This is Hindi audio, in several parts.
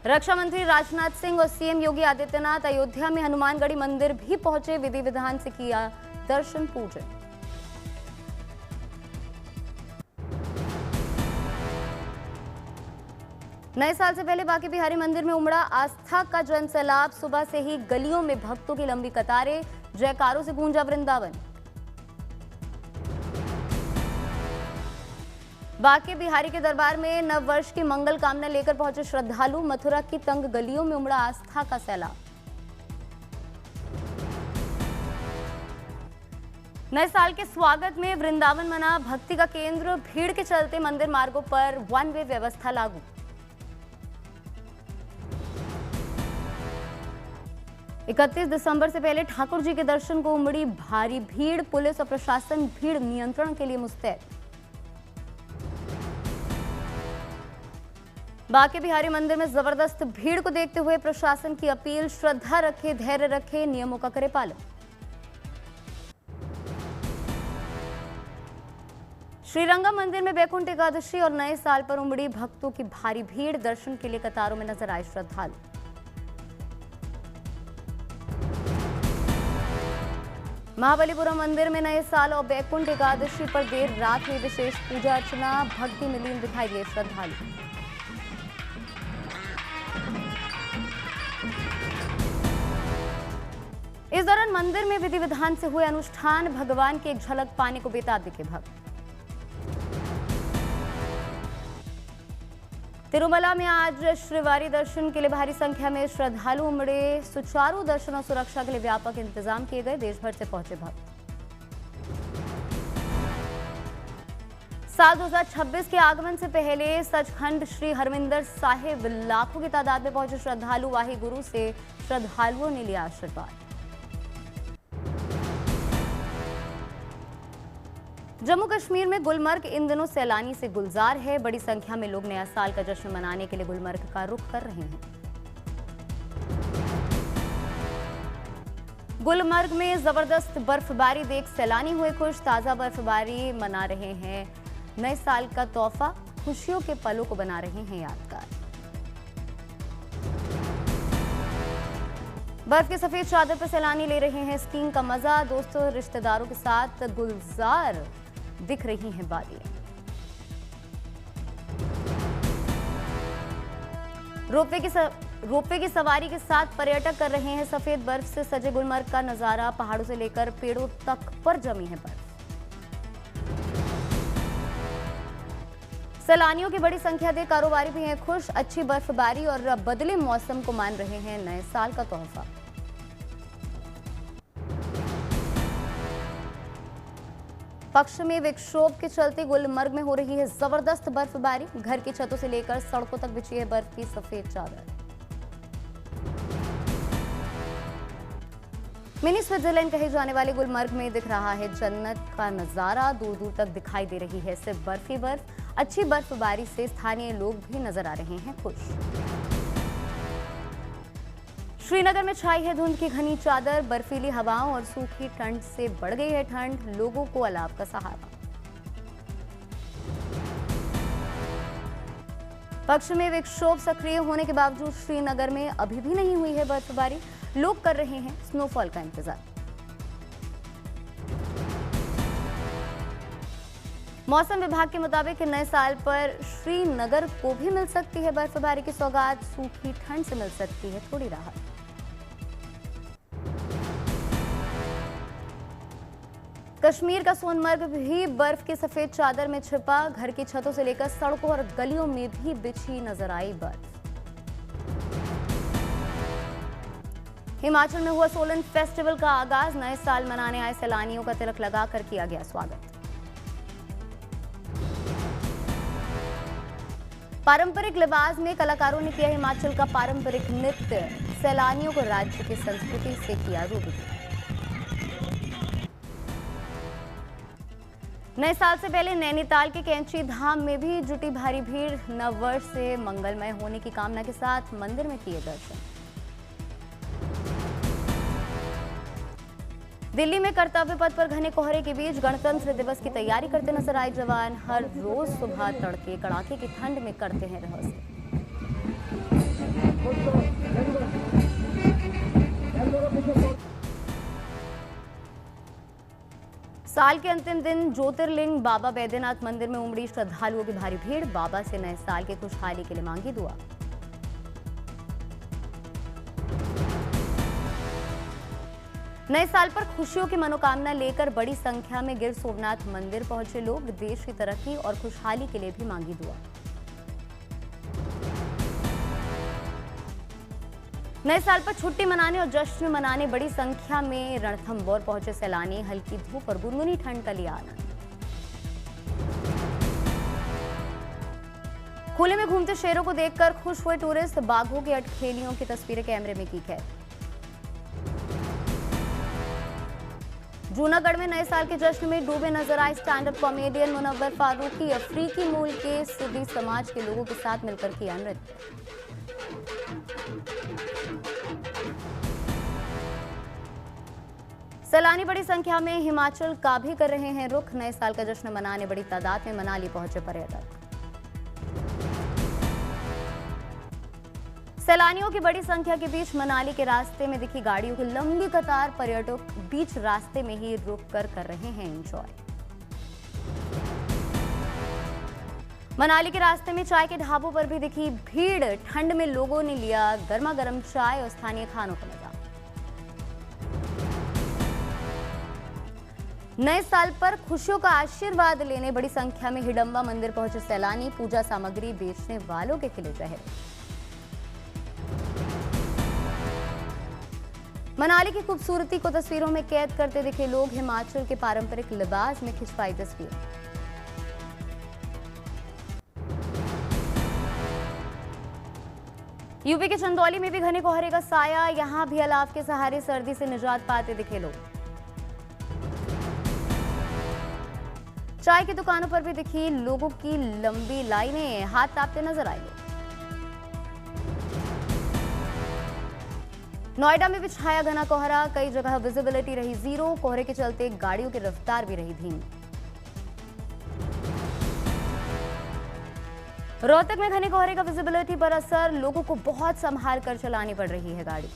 रक्षा मंत्री राजनाथ सिंह और सीएम योगी आदित्यनाथ अयोध्या में हनुमानगढ़ी मंदिर भी पहुंचे। विधि विधान से किया दर्शन पूजन। नए साल से पहले बांके बिहारी मंदिर में उमड़ा आस्था का जन सैलाब। सुबह से ही गलियों में भक्तों की लंबी कतारें, जयकारों से गूंजा वृंदावन। बांके बिहारी के दरबार में नव वर्ष की मंगल कामना लेकर पहुंचे श्रद्धालु। मथुरा की तंग गलियों में उमड़ा आस्था का सैलाब। नए साल के स्वागत में वृंदावन बना भक्ति का केंद्र। भीड़ के चलते मंदिर मार्गों पर वन वे व्यवस्था लागू। इकतीस दिसंबर से पहले ठाकुर जी के दर्शन को उमड़ी भारी भीड़। पुलिस और प्रशासन भीड़ नियंत्रण के लिए मुस्तैद। बांके बिहारी मंदिर में जबरदस्त भीड़ को देखते हुए प्रशासन की अपील, श्रद्धा रखे, धैर्य रखे, नियमों का करे पालन। श्रीरंगम मंदिर में वैकुंठ एकादशी और नए साल पर उमड़ी भक्तों की भारी भीड़। दर्शन के लिए कतारों में नजर आए श्रद्धालु। महाबलीपुरम मंदिर में नए साल और वैकुंठ एकादशी पर देर रात हुई विशेष पूजा अर्चना। भक्ति में लीन दिखाई दिए श्रद्धालु। इस दौरान मंदिर में विधि विधान से हुए अनुष्ठान। भगवान की एक झलक पाने को बेताब दिखे भक्त। तिरुमला में आज श्रीवारी दर्शन के लिए भारी संख्या में श्रद्धालु उमड़े। सुचारू दर्शन और सुरक्षा के लिए व्यापक इंतजाम किए गए। देश भर से पहुंचे भक्त। साल 2026 के आगमन से पहले सचखंड श्री हरमिंदर साहिब लाखों की तादाद में पहुंचे श्रद्धालु। वाहे गुरु से श्रद्धालुओं ने लिया आशीर्वाद। जम्मू कश्मीर में गुलमर्ग इन दिनों सैलानी से गुलजार है। बड़ी संख्या में लोग नया साल का जश्न मनाने के लिए गुलमर्ग का रुख कर रहे हैं। गुलमर्ग में जबरदस्त बर्फबारी देख सैलानी हुए खुश। ताजा बर्फबारी मना रहे हैं नए साल का तोहफा। खुशियों के पलों को बना रहे हैं यादगार। बर्फ के सफेद चादर पर सैलानी ले रहे हैं स्कीइंग का मजा। दोस्तों रिश्तेदारों के साथ गुलजार दिख रही हैं वादियां। रोपवे की सवारी के साथ पर्यटक कर रहे हैं सफेद बर्फ से सजे गुलमर्ग का नजारा। पहाड़ों से लेकर पेड़ों तक पर जमी है बर्फ। सैलानियों की बड़ी संख्या देख कारोबारी भी हैं खुश। अच्छी बर्फबारी और बदले मौसम को मान रहे हैं नए साल का तोहफा। पश्चिमी विक्षोभ के चलते गुलमर्ग में हो रही है जबरदस्त बर्फबारी। घर की छतों से लेकर सड़कों तक बिछी है बर्फ की सफेद चादर। मिनी स्विट्जरलैंड कहे जाने वाले गुलमर्ग में दिख रहा है जन्नत का नजारा। दूर दूर तक दिखाई दे रही है सिर्फ बर्फ ही बर्फ। अच्छी बर्फबारी से स्थानीय लोग भी नजर आ रहे हैं खुश। श्रीनगर में छाई है धुंध की घनी चादर। बर्फीली हवाओं और सूखी ठंड से बढ़ गई है ठंड। लोगों को अलाव का सहारा। पश्चिमी विक्षोभ सक्रिय होने के बावजूद श्रीनगर में अभी भी नहीं हुई है बर्फबारी। लोग कर रहे हैं स्नोफॉल का इंतजार। मौसम विभाग के मुताबिक नए साल पर श्रीनगर को भी मिल सकती है बर्फबारी की सौगात। सूखी ठंड से मिल सकती है थोड़ी राहत। कश्मीर का सोनमर्ग भी बर्फ की सफेद चादर में छिपा। घर की छतों से लेकर सड़कों और गलियों में भी बिछी नजर आई बर्फ। हिमाचल में हुआ सोलन फेस्टिवल का आगाज। नए साल मनाने आए सैलानियों का तिलक लगाकर किया गया स्वागत। पारंपरिक लिबास में कलाकारों ने किया हिमाचल का पारंपरिक नृत्य। सैलानियों को राज्य की संस्कृति से किया रूबरू। नए साल से पहले नैनीताल के कैंची धाम में भी जुटी भारी भीड़। नव वर्ष से मंगलमय होने की कामना के साथ मंदिर में किए दर्शन। दिल्ली में कर्तव्य पथ पर घने कोहरे के बीच गणतंत्र दिवस की तैयारी करते नजर आए जवान। हर रोज सुबह तड़के कड़ाके की ठंड में करते हैं रिहर्सल। साल के अंतिम दिन ज्योतिर्लिंग बाबा बैद्यनाथ मंदिर में उमड़ी श्रद्धालुओं की भारी भीड़। बाबा से नए साल की खुशहाली के लिए मांगी दुआ। नए साल पर खुशियों की मनोकामना लेकर बड़ी संख्या में गिर सोमनाथ मंदिर पहुंचे लोग। देश की तरक्की और खुशहाली के लिए भी मांगी दुआ। नए साल पर छुट्टी मनाने और जश्न मनाने बड़ी संख्या में रणथंभौर पहुंचे सैलानी। हल्की धूप और गुनगुनी ठंड का लिया आनंद। खुले में घूमते शेरों को देखकर खुश हुए टूरिस्ट। बाघों की अटखेलियों की तस्वीरें कैमरे में की कैद। जूनागढ़ में नए साल के जश्न में डूबे नजर आए stand up comedian Munawar Faruqui. अफ्रीकी मूल के सिद्दी समाज के लोगों के साथ मिलकर किया नृत्य। सैलानी बड़ी संख्या में हिमाचल का भी कर रहे हैं रुख। नए साल का जश्न मनाने बड़ी तादाद में मनाली पहुंचे पर्यटक। सैलानियों की बड़ी संख्या के बीच मनाली के रास्ते में दिखी गाड़ियों की लंबी कतार। पर्यटक बीच रास्ते में ही रुककर कर रहे हैं एंजॉय। मनाली के रास्ते में चाय के ढाबों पर भी दिखी भीड़। ठंड में लोगों ने लिया गर्मा गर्म चाय और स्थानीय खानों का मजा। नए साल पर खुशियों का आशीर्वाद लेने बड़ी संख्या में हिडंबा मंदिर पहुंचे सैलानी। पूजा सामग्री बेचने वालों के खिले चेहरे। मनाली की खूबसूरती को तस्वीरों में कैद करते दिखे लोग। हिमाचल के पारंपरिक लिबास में खिंचवाई तस्वीर। यूपी के चंदौली में भी घने कोहरे का साया। यहां भी अलाव के सहारे सर्दी से निजात पाते दिखे लोग। चाय की दुकानों पर भी दिखी लोगों की लंबी लाइनें। हाथ तापते नजर आए लोग। नोएडा में भी छाया घना कोहरा। कई जगह विजिबिलिटी रही जीरो। कोहरे के चलते गाड़ियों की रफ्तार भी रही धीमी। रोहतक में घने कोहरे का विजिबिलिटी पर असर। लोगों को बहुत संभाल कर चलानी पड़ रही है गाड़ी।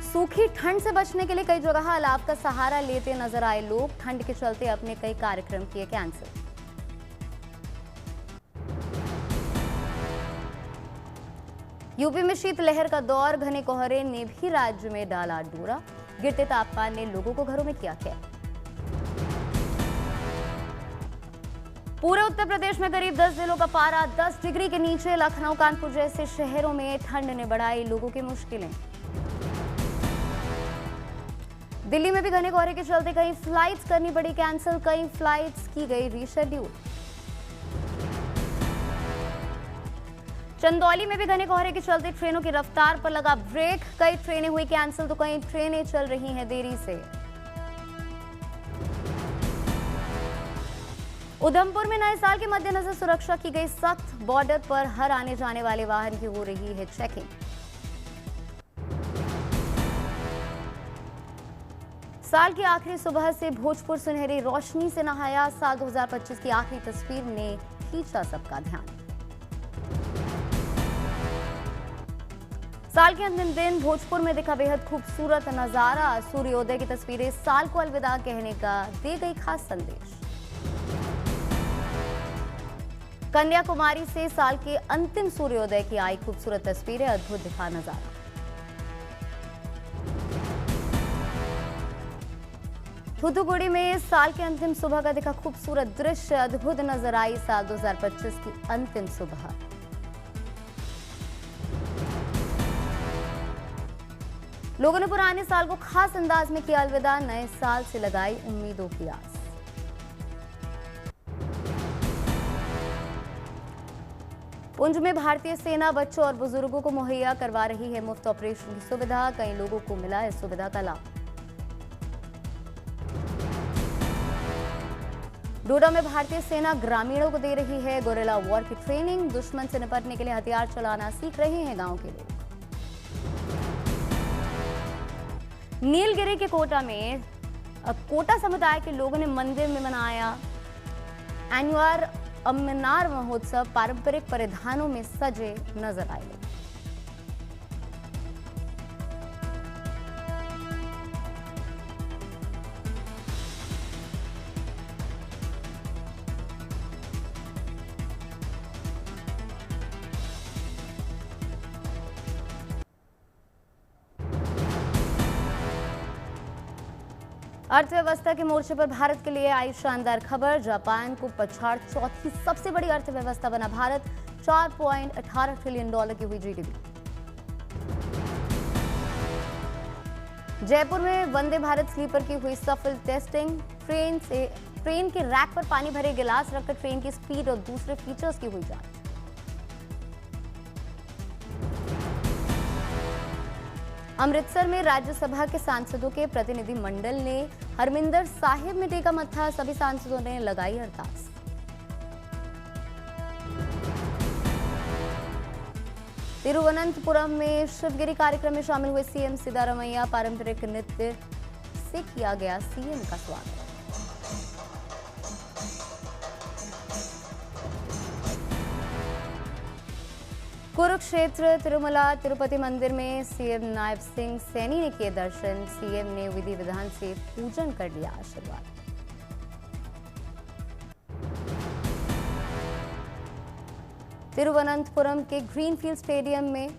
सूखी ठंड से बचने के लिए कई जगह अलाव का सहारा लेते नजर आए लोग। ठंड के चलते अपने कई कार्यक्रम किए कैंसिल। यूपी में शीतलहर का दौर। घने कोहरे ने भी राज्य में डाला डोरा। गिरते तापमान ने लोगों को घरों में किया कैद। पूरे उत्तर प्रदेश में करीब 10 जिलों का पारा 10 डिग्री के नीचे। लखनऊ कानपुर जैसे शहरों में ठंड ने बढ़ाई लोगों की मुश्किलें। दिल्ली में भी घने कोहरे के चलते कई फ्लाइट्स करनी पड़ी कैंसिल। कई फ्लाइट्स की गई रीशेड्यूल। चंदौली में भी घने कोहरे के चलते ट्रेनों की रफ्तार पर लगा ब्रेक। कई ट्रेनें हुई कैंसिल तो कई ट्रेनें चल रही हैं देरी से। उधमपुर में नए साल के मद्देनजर सुरक्षा की गई सख्त। बॉर्डर पर हर आने जाने वाले वाहन की हो रही है चेकिंग। साल की आखिरी सुबह से भोजपुर सुनहरी रोशनी से नहाया। साल 2025 की आखिरी तस्वीर ने खींचा सबका ध्यान। साल के अंतिम दिन भोजपुर में दिखा बेहद खूबसूरत नजारा। सूर्योदय की तस्वीरें साल को अलविदा कहने का दे गई खास संदेश। कन्याकुमारी से साल के अंतिम सूर्योदय की आई खूबसूरत तस्वीरें। अद्भुत दिखा नजारा। थूथुकुडी में साल के अंतिम सुबह का दिखा खूबसूरत दृश्य। अद्भुत नजर आई साल 2025 की अंतिम सुबह। लोगों ने पुराने साल को खास अंदाज में किया अलविदा। नए साल से लगाई उम्मीदों की आस। पुंछ में भारतीय सेना बच्चों और बुजुर्गों को मुहैया करवा रही है मुफ्त ऑपरेशन की सुविधा। कई लोगों को मिला इस सुविधा का लाभ। डोडा में भारतीय सेना ग्रामीणों को दे रही है गोरिल्ला वॉर की ट्रेनिंग। दुश्मन से निपटने के लिए हथियार चलाना सीख रहे हैं गांव के लोग। नीलगिरी के कोटा में कोटा समुदाय के लोगों ने मंदिर में मनाया एनुअर अम्मनार महोत्सव। पारंपरिक परिधानों में सजे नजर आए लोग। अर्थव्यवस्था के मोर्चे पर भारत के लिए आई शानदार खबर। जापान को पछाड़ चौथी सबसे बड़ी अर्थव्यवस्था बना भारत। $4.18 ट्रिलियन की हुई जीडीपी। जयपुर में वंदे भारत स्लीपर की हुई सफल टेस्टिंग। ट्रेन के रैक पर पानी भरे गिलास रखकर ट्रेन की स्पीड और दूसरे फीचर्स की हुई जांच। अमृतसर में राज्यसभा के सांसदों के प्रतिनिधि मंडल ने हरमिंदर साहिब में टेका मत्था। सभी सांसदों ने लगाई अरदास। तिरुवनंतपुरम में शिवगिरी कार्यक्रम में शामिल हुए सीएम सिद्धारमैया। पारंपरिक नृत्य से किया गया सीएम का स्वागत। कुरुक्षेत्र तिरुमला तिरुपति मंदिर में सीएम नायब सिंह सैनी ने किए दर्शन। सीएम ने विधि विधान से पूजन कर लिया आशीर्वाद। तिरुवनंतपुरम के ग्रीनफील्ड स्टेडियम में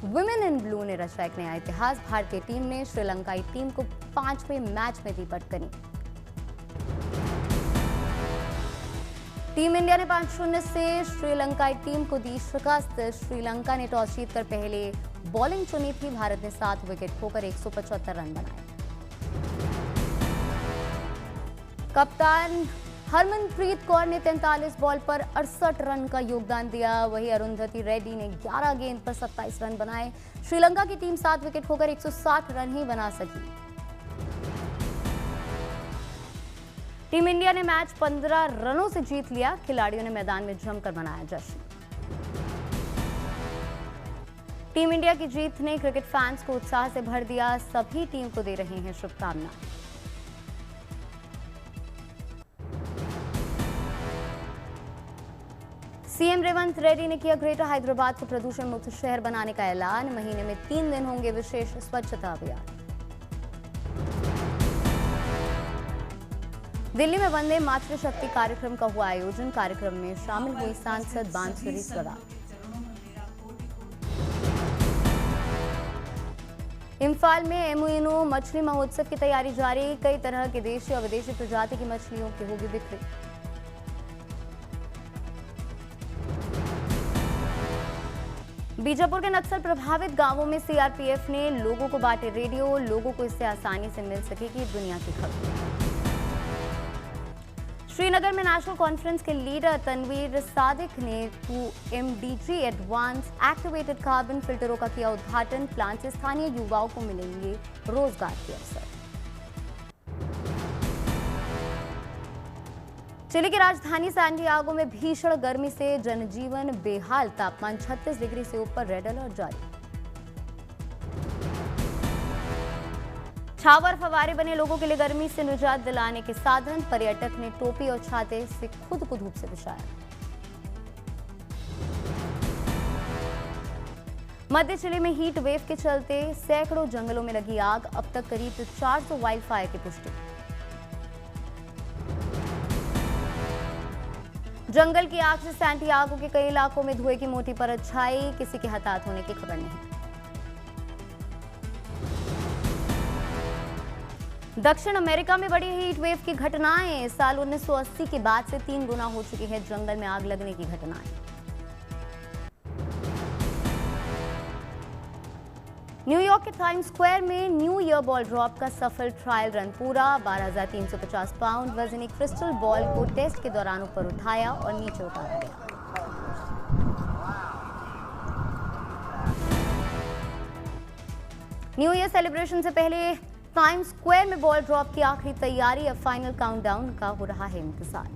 वुमेन इन ब्लू ने रचा एक नया इतिहास। भारतीय टीम ने श्रीलंकाई टीम को 5वें मैच में दी पटकनी। टीम इंडिया ने 5-0 से श्रीलंकाई टीम को दी शिकस्त। श्रीलंका ने टॉस जीतकर पहले बॉलिंग चुनी थी। भारत ने 7 विकेट खोकर 175 रन बनाए। कप्तान हरमनप्रीत कौर ने 43 बॉल पर 68 रन का योगदान दिया। वहीं अरुंधति रेड्डी ने 11 गेंद पर 27 रन बनाए। श्रीलंका की टीम 7 विकेट खोकर 160 रन ही बना सकी। टीम इंडिया ने मैच 15 रनों से जीत लिया। खिलाड़ियों ने मैदान में जमकर मनाया जश्न। टीम इंडिया की जीत ने क्रिकेट फैंस को उत्साह से भर दिया। सभी टीम को दे रहे हैं शुभकामनाएं। सीएम रेवंत रेड्डी ने किया ग्रेटर हैदराबाद को प्रदूषण मुक्त शहर बनाने का ऐलान। महीने में 3 दिन होंगे विशेष स्वच्छता अभियान। दिल्ली में वंदे मातृशक्ति कार्यक्रम का हुआ आयोजन। कार्यक्रम में शामिल हुई सांसद बांसुरी स्वराज। इम्फाल में एमुइनो मछली महोत्सव की तैयारी जारी। कई तरह के देशी और विदेशी प्रजाति की मछलियों की होगी बिक्री। बीजापुर के नक्सल प्रभावित गांवों में सीआरपीएफ ने लोगों को बांटे रेडियो। लोगों को इससे आसानी से मिल सकेगी दुनिया की खबर। श्रीनगर में नेशनल कॉन्फ्रेंस के लीडर तनवीर सादिक ने 2MDG एडवांस एक्टिवेटेड कार्बन फिल्टरों का किया उद्घाटन। प्लांट से स्थानीय युवाओं को मिलेंगे रोजगार के अवसर। चिली की राजधानी सैंटियागो में भीषण गर्मी से जनजीवन बेहाल। तापमान 36 डिग्री से ऊपर, रेड अलर्ट जारी। छावर फवारे बने लोगों के लिए गर्मी से निजात दिलाने के साधन। पर्यटक ने टोपी और छाते से खुद को धूप से बचाया। मध्य चिली में हीट वेव के चलते सैकड़ों जंगलों में लगी आग। अब तक करीब 400 वाइल्ड फायर की पुष्टि। जंगल की आग से सैंटियागो के कई इलाकों में धुएं की मोटी परत छाई। किसी के हताहत होने की खबर नहीं। दक्षिण अमेरिका में बड़ी हीट वेव की घटनाएं। साल 1980 के बाद से 3 गुना हो चुकी है जंगल में आग लगने की घटनाएं। न्यूयॉर्क के टाइम्स स्क्वायर में न्यू ईयर बॉल ड्रॉप का सफल ट्रायल रन पूरा। 12,350 पाउंड वजनी क्रिस्टल बॉल को टेस्ट के दौरान ऊपर उठाया और नीचे उतारा गया। न्यू ईयर सेलिब्रेशन से पहले टाइम्स स्क्वायर में बॉल ड्रॉप की आखिरी तैयारी। अब फाइनल काउंटडाउन का हो रहा है इंतजार।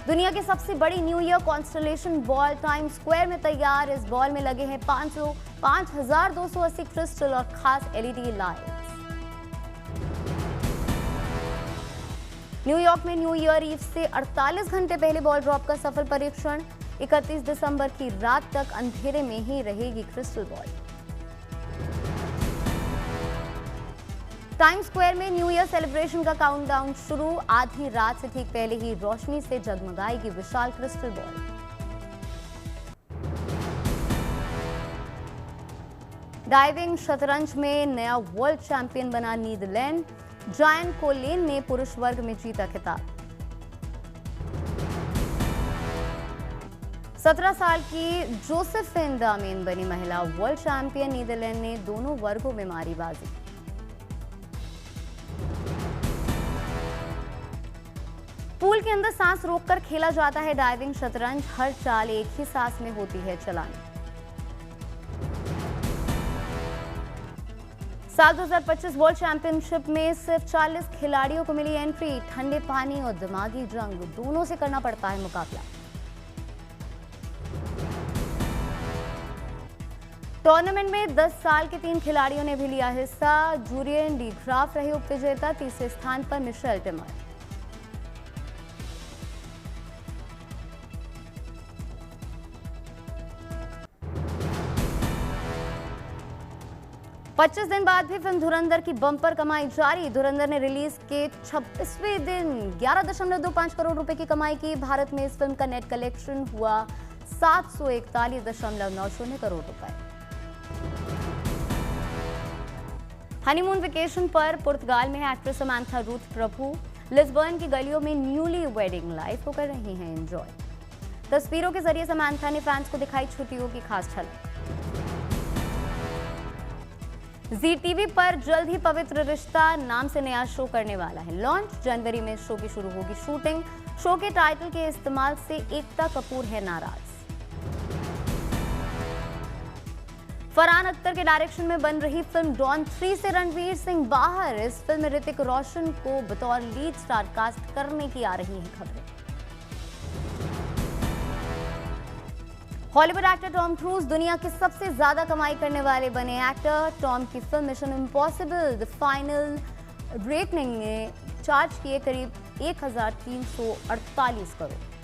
दुनिया की सबसे बड़ी new year constellation ball times square में तैयार। इस बॉल में लगे हैं 5,280 क्रिस्टल और खास एलईडी लाइट्स। न्यूयॉर्क में न्यू ईयर ईव से 48 घंटे पहले बॉल ड्रॉप का सफल परीक्षण। 31 दिसंबर की रात तक अंधेरे में ही रहेगी क्रिस्टल बॉल। टाइम्स स्क्वायर में न्यू ईयर सेलिब्रेशन का काउंटडाउन शुरू। आधी रात से ठीक पहले ही रोशनी से जगमगाएगी विशाल क्रिस्टल बॉल। डाइविंग शतरंज में नया वर्ल्ड चैंपियन बना नीदरलैंड। जायन कोलेन ने पुरुष वर्ग में जीता खिताब। 17 साल की जोसेफिन दामेन बनी महिला वर्ल्ड चैंपियन। नीदरलैंड ने दोनों वर्गों में मारी बाजी। पूल के अंदर सांस रोककर खेला जाता है डाइविंग शतरंज। हर चाल एक ही सांस में होती है चलानी। साल 2025 वर्ल्ड चैंपियनशिप में सिर्फ 40 खिलाड़ियों को मिली एंट्री। ठंडे पानी और दिमागी जंग दोनों से करना पड़ता है मुकाबला। टूर्नामेंट में 10 साल के 3 खिलाड़ियों ने भी लिया हिस्सा। जूरियन डी ग्राफ रहे उपविजेता। तीसरे स्थान पर मिशेल टिमर। पच्चीस दिन बाद भी फिल्म धुरंधर की बम्पर कमाई जारी। धुरंधर ने रिलीज के 26वें दिन 11.25 करोड़ रुपए की कमाई की। भारत में इस फिल्म का नेट कलेक्शन हुआ 741.90 करोड़ रुपए। हनीमून वेकेशन पर पुर्तगाल में है एक्ट्रेस समांथा रूथ प्रभु। लिस्बर्न की गलियों में न्यूली वेडिंग लाइफ को कर रही हैं एंजॉय। तस्वीरों के जरिए समांथा ने फैंस को दिखाई छुट्टियों की खास झलक। जी टीवी पर जल्द ही पवित्र रिश्ता नाम से नया शो करने वाला है लॉन्च। जनवरी में शो की शुरू होगी शूटिंग। शो के टाइटल के इस्तेमाल से एकता कपूर है नाराज। फरहान अख्तर के डायरेक्शन में बन रही फिल्म डॉन 3 से रणवीर सिंह बाहर। इस फिल्म में ऋतिक रोशन को बतौर लीड स्टार कास्ट करने की आ रही हैं खबरें। हॉलीवुड एक्टर टॉम क्रूज दुनिया के सबसे ज्यादा कमाई करने वाले बने एक्टर। टॉम की film mission impossible the final reckoning ने चार्ज किए करीब 1348 करोड़।